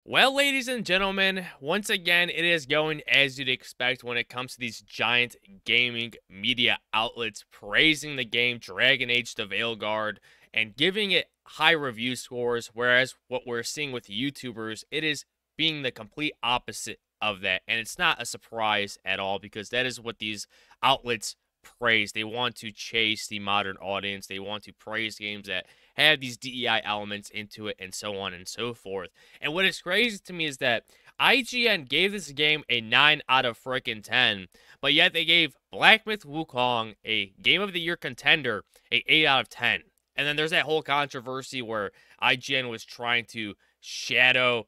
Well, ladies and gentlemen, once again, it is going as you'd expect when it comes to these giant gaming media outlets praising the game Dragon Age the Veilguard and giving it high review scores, whereas what we're seeing with YouTubers, it is being the complete opposite of that. And it's not a surprise at all because that is what these outlets praise. They want to chase the modern audience. They want to praise games that have these DEI elements into it and so on and so forth. And what is crazy to me is that IGN gave this game a 9 out of frickin' 10, but yet they gave Black Myth Wukong, a Game of the Year contender, a 8 out of 10. And then there's that whole controversy where IGN was trying to shadow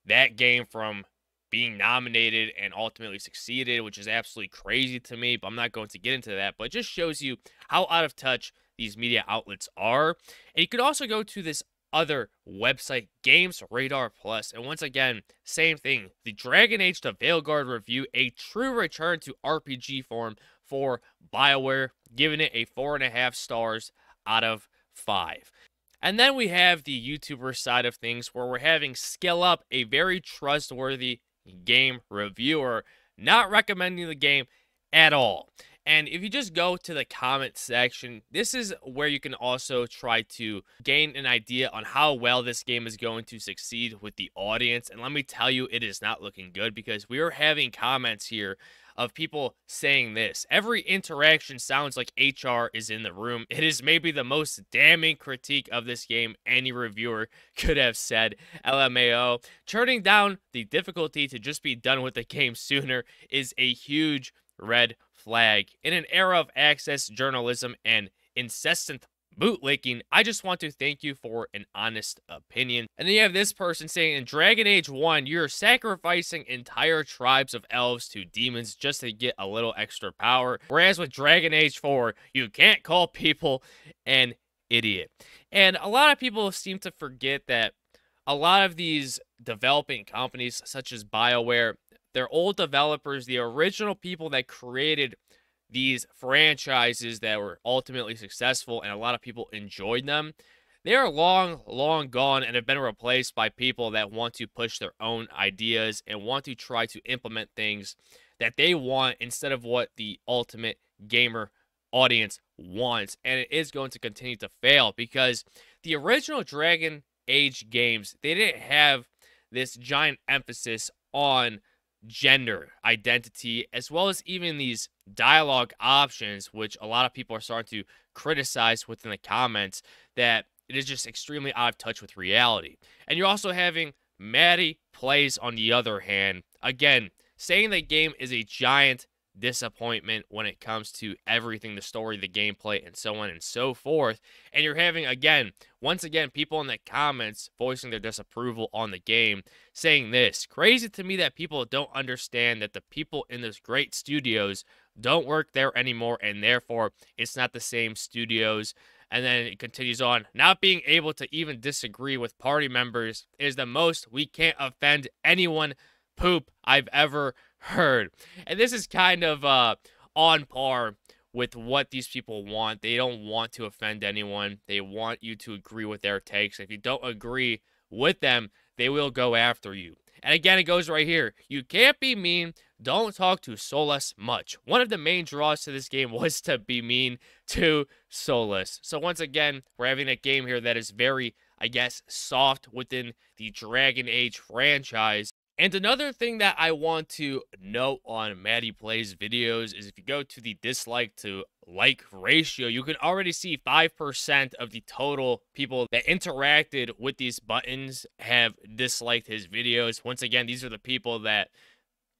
that game from being nominated and ultimately succeeded, which is absolutely crazy to me, but I'm not going to get into that. But it just shows you how out of touch these media outlets are. And you could also go to this other website, Games Radar Plus, and once again, same thing. The Dragon Age the Veilguard review, a true return to RPG form for BioWare, giving it a 4.5 stars out of 5. And then we have the YouTuber side of things where we're having Skill Up, a very trustworthy game reviewer, not recommending the game at all. And if you just go to the comment section, this is where you can also try to gain an idea on how well this game is going to succeed with the audience. And let me tell you, it is not looking good because we are having comments here of people saying this. Every interaction sounds like HR is in the room. It is maybe the most damning critique of this game any reviewer could have said. LMAO. Turning down the difficulty to just be done with the game sooner is a huge red flag. In an era of access journalism and incessant bootlicking, I just want to thank you for an honest opinion. And then you have this person saying, in Dragon Age 1, you're sacrificing entire tribes of elves to demons just to get a little extra power. Whereas with Dragon Age 4, you can't call people an idiot. And a lot of people seem to forget that a lot of these developing companies, such as BioWare, they're old developers, the original people that created these franchises that were ultimately successful and a lot of people enjoyed them. They are long gone and have been replaced by people that want to push their own ideas and want to try to implement things that they want instead of what the ultimate gamer audience wants. And it is going to continue to fail because the original Dragon Age games, they didn't have this giant emphasis on gender identity, as well as even these dialogue options, which a lot of people are starting to criticize within the comments, that it is just extremely out of touch with reality. And you're also having Maddie Plays, on the other hand, again, saying the game is a giant disappointment when it comes to everything, the story, the gameplay, and so on and so forth. And you're having, again, once again, people in the comments voicing their disapproval on the game, saying this. Crazy to me that people don't understand that the people in those great studios don't work there anymore, and therefore it's not the same studios. And then it continues on. Not being able to even disagree with party members is the most we can't offend anyone poop I've ever heard. And this is kind of on par with what these people want. They don't want to offend anyone. They want you to agree with their takes. If you don't agree with them, they will go after you. And again, it goes right here. You can't be mean. Don't talk to Solus much. One of the main draws to this game was to be mean to Solus. So once again, we're having a game here that is very, I guess, soft within the Dragon Age franchise. And another thing that I want to note on Maddie Plays videos is if you go to the dislike to like ratio, you can already see 5% of the total people that interacted with these buttons have disliked his videos. Once again, these are the people that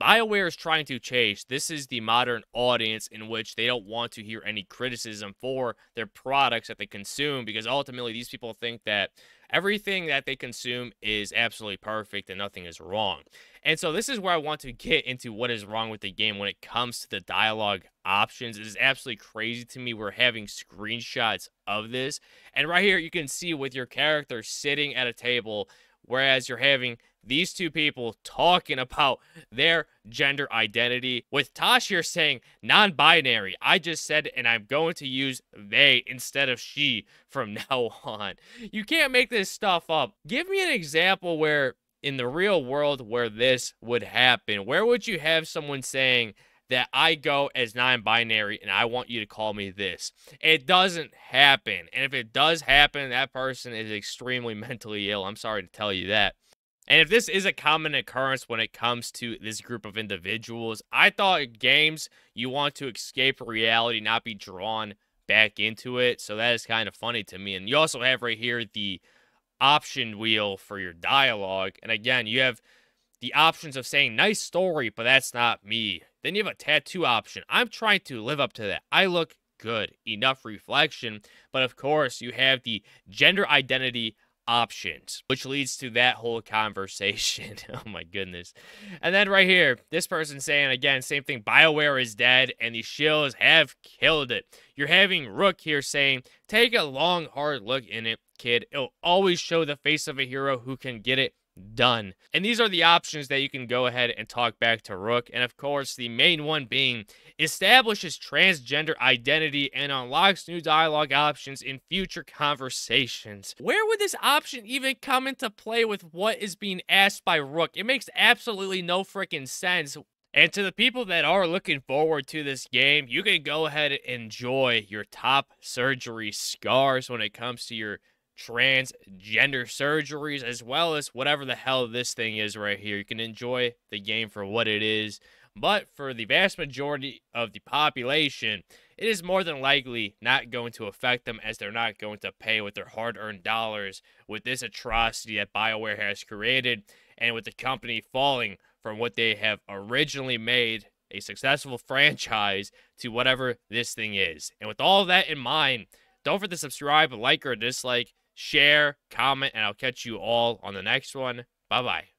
BioWare is trying to chase. This is the modern audience in which they don't want to hear any criticism for their products that they consume, because ultimately these people think that everything that they consume is absolutely perfect and nothing is wrong. And so this is where I want to get into what is wrong with the game when it comes to the dialogue options. It is absolutely crazy to me. We're having screenshots of this. And right here, you can see with your character sitting at a table, whereas you're having these two people talking about their gender identity, with Tosh here saying non-binary. I just said, and I'm going to use they instead of she from now on. You can't make this stuff up. Give me an example where in the real world where this would happen, where would you have someone saying that I go as non-binary and I want you to call me this? It doesn't happen. And if it does happen, that person is extremely mentally ill. I'm sorry to tell you that. And if this is a common occurrence when it comes to this group of individuals, I thought games, you want to escape reality, not be drawn back into it. So that is kind of funny to me. And you also have right here the option wheel for your dialogue. And again, you have the options of saying nice story, but that's not me. Then you have a tattoo option. I'm trying to live up to that. I look good. Enough reflection. But of course, you have the gender identity options, which leads to that whole conversation. Oh my goodness. And then right here, this person saying again, same thing, BioWare is dead and the shills have killed it. You're having Rook here saying, take a long, hard look in it, kid. It'll always show the face of a hero who can get it done. And these are the options that you can go ahead and talk back to Rook. And of course, the main one being establishes transgender identity and unlocks new dialogue options in future conversations. Where would this option even come into play with what is being asked by Rook? It makes absolutely no freaking sense. And to the people that are looking forward to this game, you can go ahead and enjoy your top surgery scars when it comes to your transgender surgeries, as well as whatever the hell this thing is right here. You can enjoy the game for what it is, but for the vast majority of the population, it is more than likely not going to affect them, as they're not going to pay with their hard-earned dollars with this atrocity that BioWare has created, and with the company falling from what they have originally made a successful franchise to whatever this thing is. And with all that in mind, don't forget to subscribe, like, or dislike, share, comment, and I'll catch you all on the next one. Bye-bye.